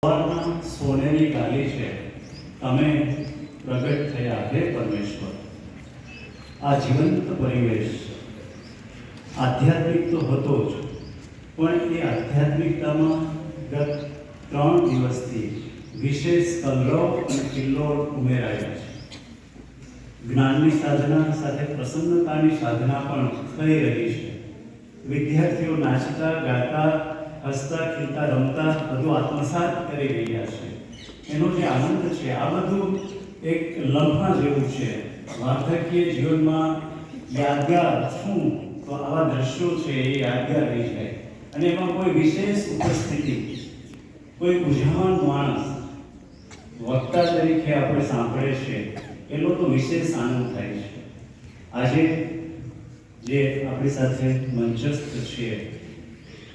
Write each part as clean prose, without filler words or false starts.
સવારના સોનેરી ગાલી છે, તમે પ્રગટ થયા હે પરમેશ્વર. આ જીવંત પરિવેશ આધ્યાત્મિક તો હતો જ, પણ એ આધ્યાત્મિકતામાં ગત 3 દિવસથી વિશેષ કલરવ અને કિલ્લોળ ઉમેરાયા છે. જ્ઞાનની સાધના સાથે પ્રસન્નતાની સાધના પણ થઈ રહી છે. વિદ્યાર્થીઓ નાચતા ગાતા હસતા ખીલતા રમતા બધું આત્મસાત કરી રહ્યા છે. એનો જે આનંદ છે, આ બધું એક લમ્હા જેવું છે. વાર્ધક્ય જીવનમાં યાદગાર શું, તો આવા દ્રશ્યો છે એ યાદગાર રહી જાય. અને એમાં કોઈ વિશેષ ઉપસ્થિતિ, કોઈ ઉજાવાન માણસ વક્તા તરીકે આપણે સાંભળે છે, એનો તો વિશેષ આનંદ થાય છે. આજે જે આપણી સાથે મંચસ્થ છે,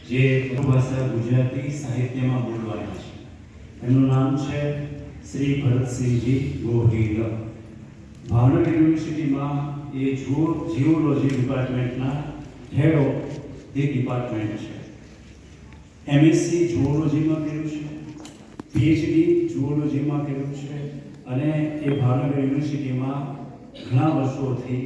જે ભાષા ગુજરાતી સાહિત્યમાં બોલવાના છે, એમનું નામ છે શ્રી ભરતસિંહજી ગોહિલ. ભાવનગર યુનિવર્સિટીમાં એ જીઓલોજી ડિપાર્ટમેન્ટના હેડ ઓફ ધી ડિપાર્ટમેન્ટ છે. એમએસસી જીઓલોજીમાં કર્યું છે, પીએચડી જીઓલોજીમાં કર્યું છે, અને એ ભાવનગર યુનિવર્સિટીમાં ઘણા વર્ષોથી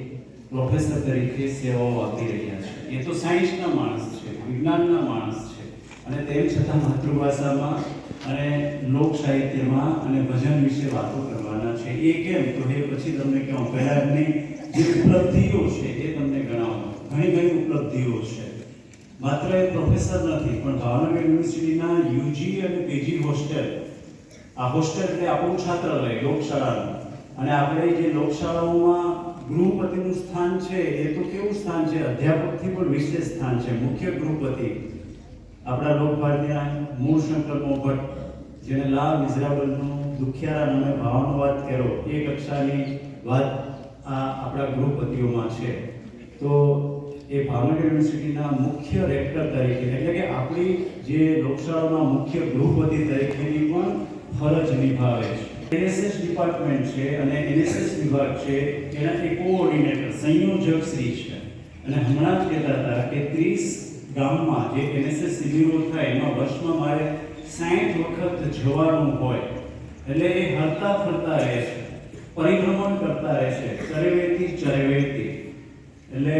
પ્રોફેસર તરીકે સેવાઓ આપી રહ્યા છે. એ તો સાયન્સના માણસ છે, વિજ્ઞાનના માણસ છે, અને તેમ છતાં માતૃભાષામાં અને લોક સાહિત્યમાં અને ભજન વિશે વાતો કરવાના છે. એ કેમ, તો એ પછી તમને કહું. પહેલાં એમની જે ઉપલબ્ધિઓ છે એ તમને ગણાવું. ઘણી ઉપલબ્ધિઓ છે. માત્ર એ પ્રોફેસર નથી, પણ ભાવનગર યુનિવર્સિટીના યુજી અને પીજી હોસ્ટેલ, આ હોસ્ટેલ એટલે આપણું છાત્રાલય, લોકશાળાનું. અને આપણે જે લોકશાળાઓમાં ગૃહપતિનું સ્થાન છે, એ તો કેવું સ્થાન છે, અધ્યાપકથી પણ વિશેષ સ્થાન છે. મુખ્ય ગૃહપતિ આપણા લોકભારતીના મૂળશંકર ભટ્ટ, જેને લા મિઝરાબલનું દુખિયારા નામે ભાવાનુવાદ કર્યો, એ કક્ષાની વાત આ આપણા ગૃહપતિઓમાં છે. તો એ ભાવનગર યુનિવર્સિટીના મુખ્ય રેક્ટર તરીકે, એટલે કે આપણી જે લોકશાળામાં મુખ્ય ગૃહપતિ તરીકેની પણ ફરજ નિભાવે છે. એનએસએસ ડિપાર્ટમેન્ટ છે અને એનએસએસ વિભાગ છે, એના એક કોઓર્ડિનેટર સંયોજક શ્રી છે. અને હમણાં જ કહેતા હતા કે 30 ગામમાં જે એનએસએસ શિબિરો થાય, એમાં વર્ષમાં મારે 60 વખત જવાનું હોય. એટલે એ હરતા ફરતા રહે છે, પરિભ્રમણ કરતા રહે છે, ચરેવેતી. એટલે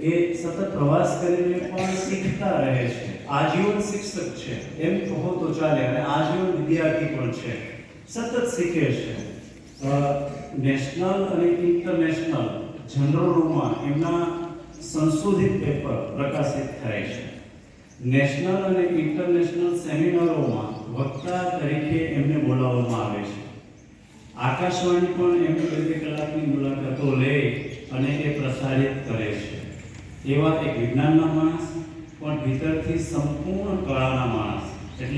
એ સતત પ્રવાસ કરીને પણ શીખતા રહે છે. આજીવન શિક્ષક છે એમ કહો તો ચાલે, અને આજીવન વિદ્યાર્થી પણ છે. સતત શીખે છે. નેશનલ અને ઇન્ટરનેશનલ જર્નલોમાં એમના સંશોધિત પેપર પ્રકાશિત થાય છે. નેશનલ અને ઇન્ટરનેશનલ સેમિનારોમાં વક્તા તરીકે એમને બોલાવવામાં આવે છે. આકાશવાણી પણ એમની 2 કલાકની મુલાકાતો લે અને એ પ્રસારિત કરે છે. એવા એક વિજ્ઞાનના માણસ, પણ ભીતરથી સંપૂર્ણ કળાના માણસ. એટલે